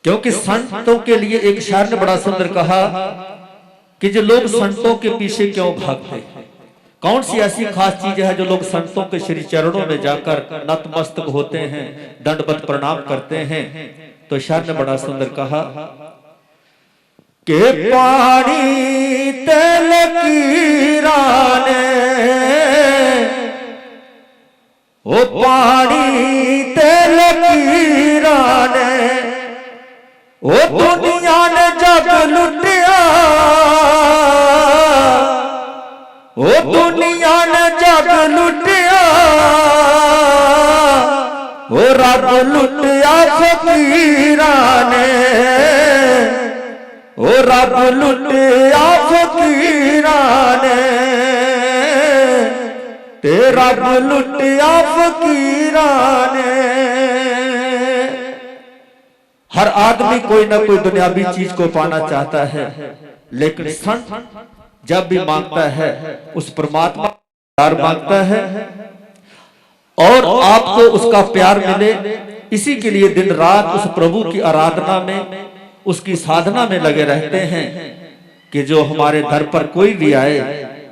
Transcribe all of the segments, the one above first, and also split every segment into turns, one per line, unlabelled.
क्योंकि संतों के लिए एक शायर ने बड़ा सुंदर कहा कि जो लोग संतों के पीछे क्यों भागते हैं, कौन सी ऐसी खास चीज है जो लोग संतों के श्री चरणों में जाकर नतमस्तक होते हैं, दंडवत प्रणाम करते हैं। तो शायर ने बड़ा सुंदर कहा कि पानी तेल की राने, ओ पानी तेल की राने, ओ दुनिया ने जग लुटिया, ओ दुनिया ने जग लुटिया, ओ रब लुटिया फकीरा ने, ओ रब लुटिया फकीरा ने, तेरा रब लुटिया फकीरा ने। हर आदमी कोई ना कोई दुनियावी चीज को पाना चाहता है, लेकिन संत जब भी मांगता है उस परमात्मा प्यार मांगता है और आपको उसका प्यार मिले, इसी के लिए दिन रात उस प्रभु की आराधना में, उसकी साधना में लगे रहते हैं कि जो हमारे दर पर कोई भी आए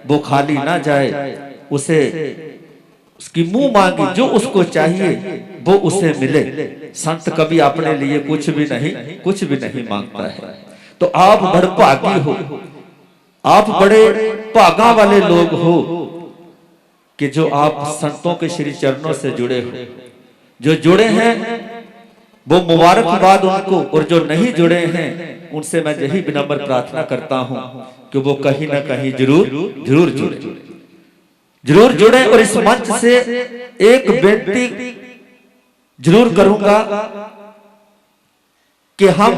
वो खाली ना जाए, उसे उसकी मुंह मांगी जो उसको चाहिए वो उसे मिले। संत कभी अपने लिए कुछ भी नहीं मांगता है। तो आप बड़भागी हो, आप बड़े भागा वाले लोग हो कि जो आप संतों के श्री चरणों से जुड़े हो। जो जुड़े हैं वो मुबारकबाद उनको, और जो नहीं जुड़े हैं उनसे मैं यही विनम्र प्रार्थना करता हूं कि वो कहीं ना कहीं जरूर जुड़े। और इस मंच से एक बेनती जरूर करूंगा कि हम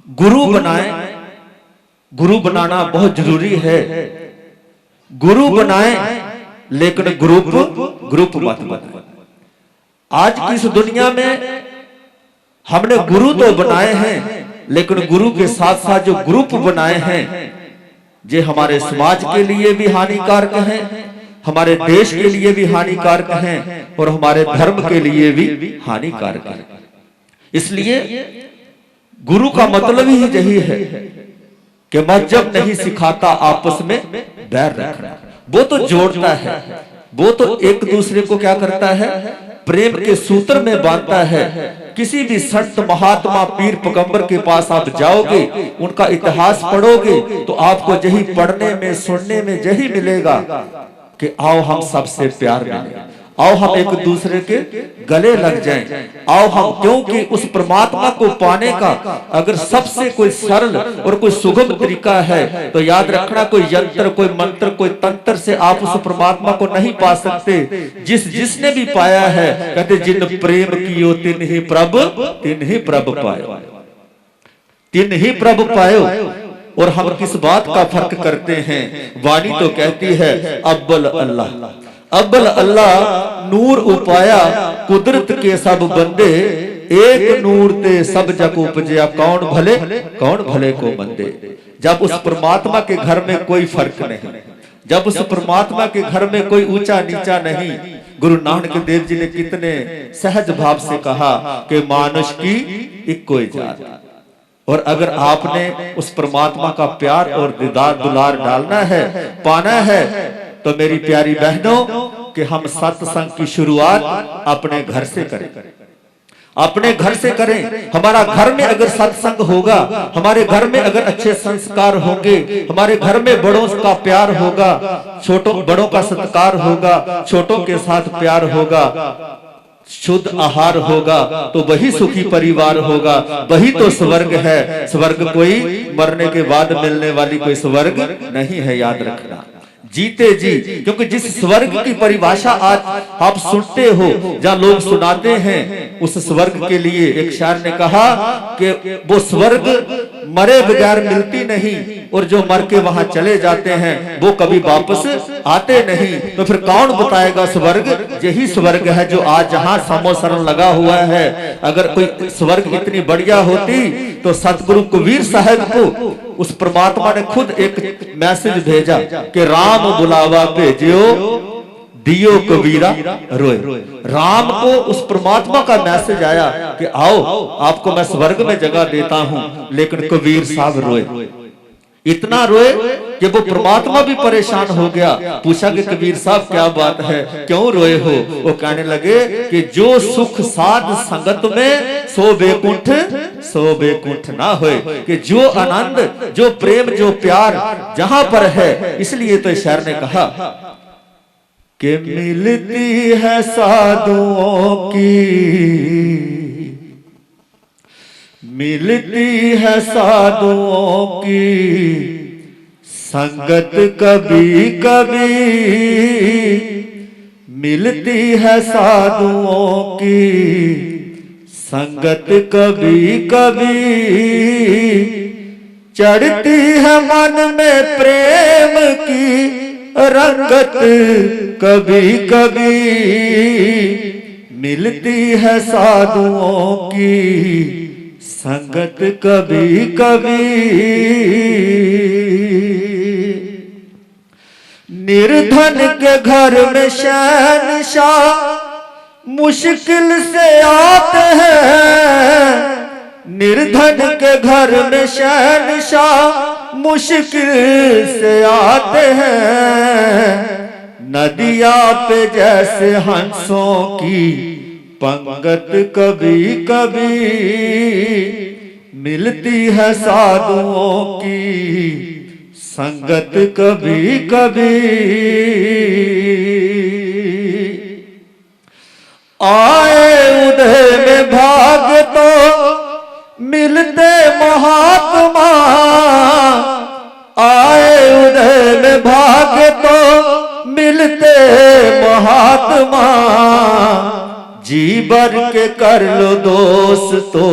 गुरु बनाएं। गुरु बनाना बहुत जरूरी है। गुरु बनाएं लेकिन ग्रुप मत बनाएं। आज की इस दुनिया में हमने गुरु तो बनाए हैं, लेकिन गुरु के साथ साथ जो ग्रुप बनाए हैं ये हमारे समाज के लिए भी हानिकारक हैं, हमारे देश के लिए भी हानिकारक हैं और हमारे धर्म के लिए भी हानिकारक है। इसलिए गुरु का मतलब ही यही है कि मजहब नहीं सिखाता आपस में बैर रखना। वो तो जोड़ता है, वो तो एक दूसरे को क्या करता है, प्रेम के सूत्र में बांधता है। किसी भी संत महात्मा पीर पैगंबर के पास आप जाओगे, उनका इतिहास पढ़ोगे तो आपको यही पढ़ने में सुनने में यही मिलेगा कि आओ हम सबसे प्यार मिले, आओ हम एक दूसरे के गले लग जाएं, आओ हम, क्योंकि उस परमात्मा को पाने का अगर सबसे कोई सरल और कोई सुगम तरीका है तो याद रखना, कोई यंत्र, कोई मंत्र, कोई तंत्र से आप उस परमात्मा को नहीं पा सकते। जिसने भी पाया है कहते जिन प्रेम कियो तिन ही प्रभ पायो, तिन ही प्रभ पायो। और हम किस बात का फर्क करते हैं, वाणी तो कहती है अव्वल अल्लाह नूर उपाया, कुदरत के सब बंदे, एक नूर ते सब जग उपजया, कौन भले को मंदे। जब उस परमात्मा के घर में कोई फर्क नहीं, जब उस परमात्मा के घर में कोई ऊंचा नीचा नहीं। गुरु नानक देव जी ने कितने सहज भाव से कहा कि मानुष की इक्को जात। और अगर आपने उस परमात्मा का प्यार और दीदार दुलार डालना है, पाना है, तो मेरी प्यारी बहनों कि हम सत्संग की शुरुआत अपने घर से करें, अपने घर से करें। हमारा घर में अगर सत्संग होगा, हमारे घर में अगर अच्छे संस्कार होंगे, हमारे घर में बड़ों का प्यार होगा, बड़ों का सत्कार होगा, छोटों के साथ प्यार होगा, शुद्ध आहार होगा, तो वही सुखी परिवार होगा, वही तो स्वर्ग है। स्वर्ग कोई मरने के बाद मिलने वाली कोई स्वर्ग नहीं है, याद रखना। जीते जी, क्योंकि जिस स्वर्ग की परिभाषा आज आप सुनते हो, जहां लोग सुनाते हैं, उस स्वर्ग के लिए एक शायर ने कहा कि वो स्वर्ग मरे बगैर मिलती नहीं, और जो मर के वहां चले जाते हैं वो कभी वापस आते नहीं। तो फिर कौन बताएगा स्वर्ग? यही स्वर्ग है जो आज जहां समोसरण लगा हुआ है। अगर कोई स्वर्ग इतनी बढ़िया होती तो सतगुरु कबीर साहब को उस परमात्मा ने खुद एक मैसेज भेजा कि राम बुलावा भेजियो दियो कबीरा रोए। राम को उस परमात्मा का मैसेज आया कि आओ आपको मैं स्वर्ग में जगह देता हूं, लेकिन कबीर साहब रोए, इतना रोए कि वो परमात्मा भी परेशान हो गया। पूछा कि कबीर साहब क्या बात है, क्यों रोए हो? वो कहने लगे कि जो सुख साध संगत में सो बेकुंठ ना होए, कि जो आनंद, जो प्रेम, जो प्यार जहां पर है, इसलिए तो शायर ने कहा कि मिलती है साधुओं की, मिलती है साधुओं की संगत कभी कभी, मिलती है साधुओं की संगत कभी कभी, चढ़ती है मन में प्रेम की रंगत कभी कभी, मिलती है साधुओं की संगत कभी कभी। निर्धन के घर में शहंशाह मुश्किल से आते हैं, निर्धन के घर में शहंशाह मुश्किल से आते हैं, नदिया पे जैसे हंसों की पंगत कभी कभी, मिलती है साधुओं की संगत कभी कभी। आए उदय में भाग तो मिलते महात्मा, आए उदय में भाग तो मिलते महात्मा, जी भर के कर लो दोस्त तो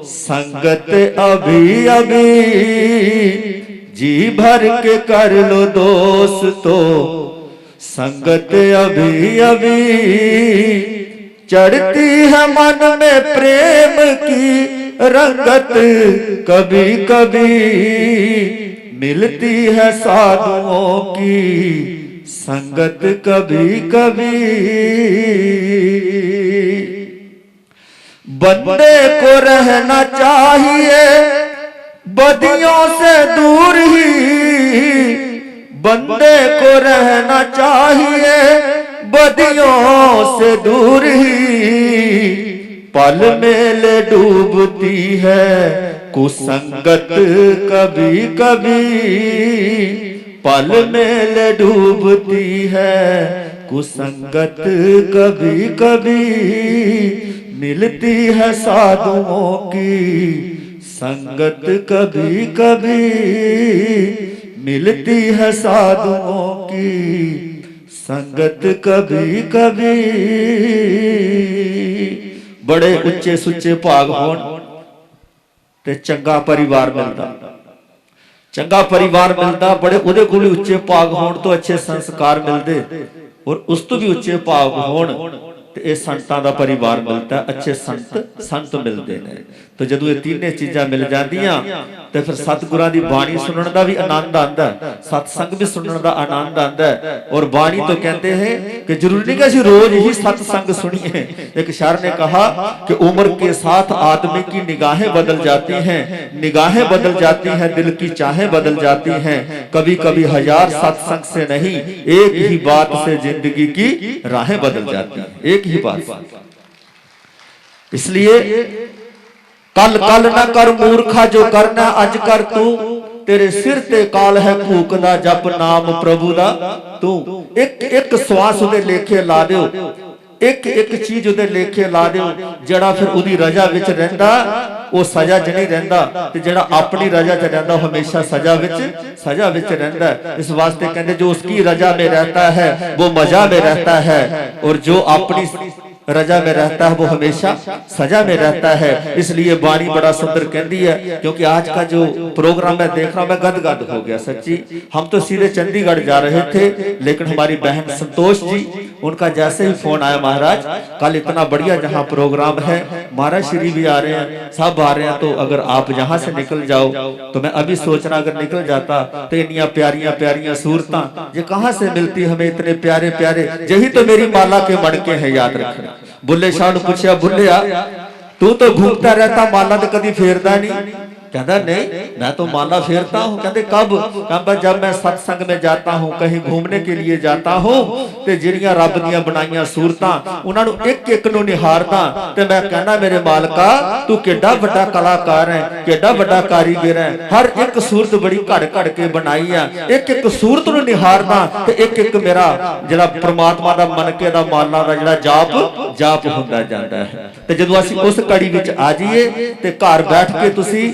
संगत अभी अभी, जी भर के कर लो दोस्त तो संगत अभी अभी, चढ़ती है मन में प्रेम की रंगत कभी कभी, मिलती है साधुओं की संगत कभी कभी। बंदे को रहना चाहिए बदियों से दूर ही, बंदे को रहना चाहिए बदियों से दूर ही, पल में ले डूबती है कुसंगत कभी कभी, पल में ले डूबती है कुसंगत कभी कभी, मिलती है साधुओं की संगत कभी कभी, मिलती है साधुओं की संगत कभी कभी। बड़े उच्चे सुच्चे भाग होण ते चंगा परिवार मिलता, चंगा परिवार मिलता, बड़े उहदे कोल भी उच्चे भाग होण तो अच्छे संस्कार मिलते, और उस तो भी उच्चे भाग होण ते संतां दा परिवार मिलता, अच्छे संत मिलते हैं। तो जदों ये तीने चीज़ां मिल जांदियां ते फिर सतगुरां दी बाणी सुनने का भी आनंद आता है, सत्संग भी सुनने का आनंद आता है। और बाणी तो कहते हैं कि जरूरी नहीं कि असं रोज ही सत्संग सुनिए। एक शायर ने कहा कि उम्र के साथ आदमी की निगाहें बदल जाती हैं, निगाहें बदल जाती हैं, दिल की चाहें बदल जाती हैं, कभी कभी हजार सत्संग से नहीं एक ही बात से जिंदगी की राहें बदल जाती हैं, एक ही बात। इसलिए कल कल न कर मूर्खा जो करना अज कर तू, तेरे सिर ते काल है फूकदा जप नाम प्रभु दा तू। एक एक श्वास उदे लेखे ला दियो, एक एक चीज उदे लेखे ला दियो, जड़ा फिर उदी रजा विच रहिंदा वो सजा च नहीं रहिंदा, ते जड़ा अपनी रजा च रहिंदा हमेशा सजा विच रहिंदा। इस वास्ते कहंदे जो उसकी रजा में रहता है वो मजा में रहता है, और जो अपनी रजा में रहता है वो हमेशा सजा में रहता है। इसलिए वाणी बड़ा सुंदर कहती है। क्योंकि आज का जो प्रोग्राम मैं देख रहा हूं, मैं गदगद हो गया सच्ची। हम तो सीधे चंडीगढ़ जा रहे थे, लेकिन हमारी बहन संतोष जी, उनका जैसे ही फोन आया, महाराज कल इतना बढ़िया जहां प्रोग्राम है महाराज श्री भी आ रहे हैं, सब आ रहे हैं, तो अगर आप यहाँ से निकल जाओ तो मैं अभी सोच रहा अगर निकल जाता तो इनिया प्यारियां प्यारियां सूरतां ये कहाँ से मिलती हमें, इतने प्यारे प्यारे, यही तो मेरी माला के मणके हैं, याद रखना। बुल्ले शाह ने पूछा, बुल्लिया तू तो घूमता रहता, माला तो कभी फेरदा नहीं। कहता नहीं मैं तो माला फेरता हूँ। कहते कब? कहता जब मैं सत्संग में जाता हूँ, कहीं घूमने के लिए जाता हूँ, ते जिहड़ियां रब दियां बनाईयां सूरतां उन्हां नूं एक एक नूं निहारदा ते मैं कहना मेरे मालका तू किड्डा वड्डा कलाकार है, किड्डा वड्डा कारीगर है, हर एक सूरत बड़ी घड़ घड़ के बनाई है, एक एक सूरत नूं निहारदा ते एक एक मेरा जिहड़ा परमात्मा दा मनके दा माला दा जिहड़ा जाप हुंदा जांदा है। ते जदों असीं उस कड़ी विच आ जाइए ते घर बैठ के तुसीं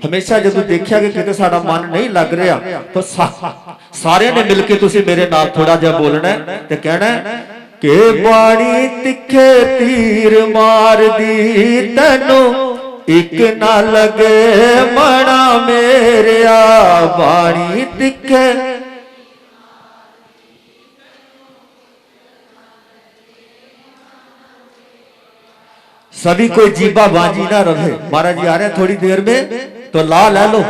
हमेशा जदों देखिया कि किते साडा मन नहीं लग रहा तो सारे ने मिलके तुसीं मेरे नाल थोड़ा जिहा बोलना है ते कहना कि बाणी तिखे तीर मार दी तैनू एक ना लगे मना मेरिया, बाणी तिखे सभी कोई जीबा बाजी ना रहे। महाराज जी आ रहे हैं थोड़ी देर में, तो ला ले लो।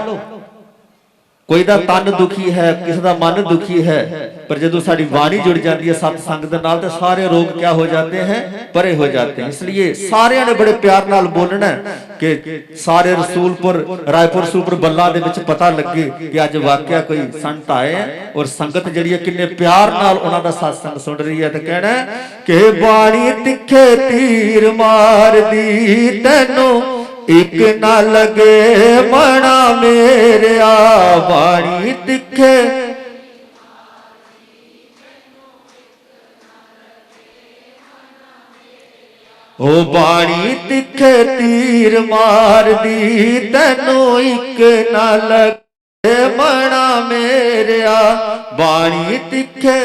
कोई दा तन दुखी है, किसी दा मन दुखी है, पर जदों साडी बाणी जुड़ जाती है सत्संग दे नाल, तो सारे रोग क्या हो जाते हैं, परे हो जाते हैं। इसलिए सारे ने बड़े प्यार नाल बोलना है कि सारे रसूलपुर रायपुर रसूलपुर बल्ला दे विच पता लगे कि अज वाकया कोई संत आए हैं और संगत जिहड़ी है किन्ने प्यार नाल उन्हां दा सत्संग सुन रही है। तो कहना कि बाणी तिखे तीर मार दी तैनू एक ना लगे मना मेरिया, बाणी तिखे ओ बाणी तिखे तीर मार दी तैनू एक ना लगे मना मेरिया, बाणी तिखे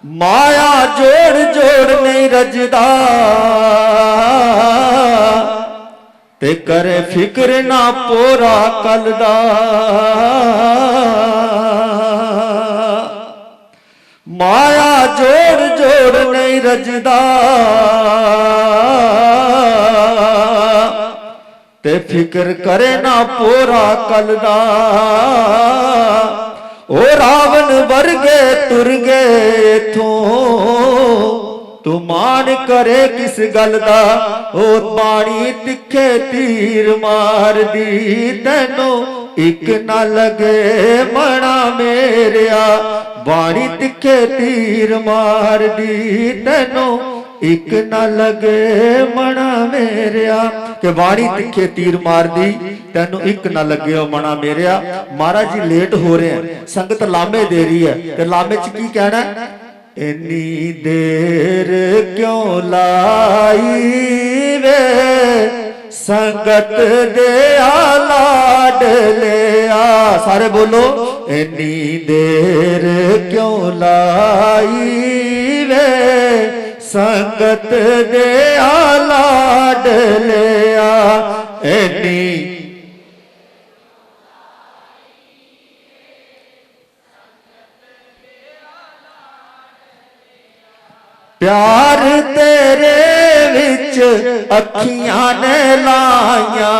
माया जोड़ जोड़ नहीं रजदा ते करे फिक्र ना पोरा कलदा, माया जोड़ जोड़ नहीं रजदा ते फिक्र करे ना पोरा कलदा, ओ रावण वर्गे तुर गए इथों तू मान करे किस गल दा, ओ बाणी तिखे तीर मार दी तैनू एक ना लगे मना मेरिया, बाणी तिखे तीर मार दी तैनू एक ना लगे मना मेरिया, कि बाणी तिखे तीर मार दी तेनू एक ना लगे मना मेरिया। महाराज जी लेट हो रहे हैं, संगत लामे दे रही है, ते लामे च की कहना, इन्नी देर क्यों लाई वे संगत दे लाड लिया, सारे बोलो इन्नी देर क्यों लाई वे संगत दे लाड लिया, इन्नी प्यार तेरे विच अखियां ने लाया,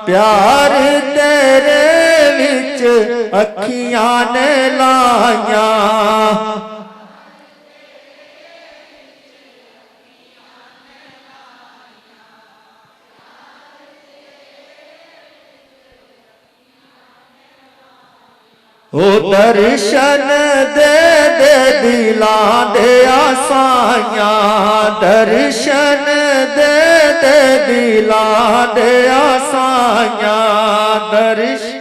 प्यार तेरे विच अखियां ने लाया, ओ दर्शन दे दे दिलां दे आसाइयां, दर्शन दे दे दिलां दे आसाइयां, दर्शन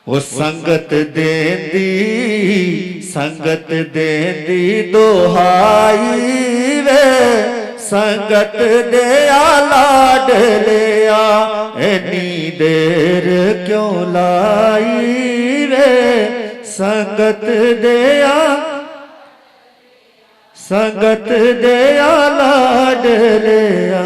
वो संगत देंदी संगत देंदी दोहाई वे संगत दे लाड लिया, इन्नी देर क्यों लाई वे संगत दे संगत दया लाडलिया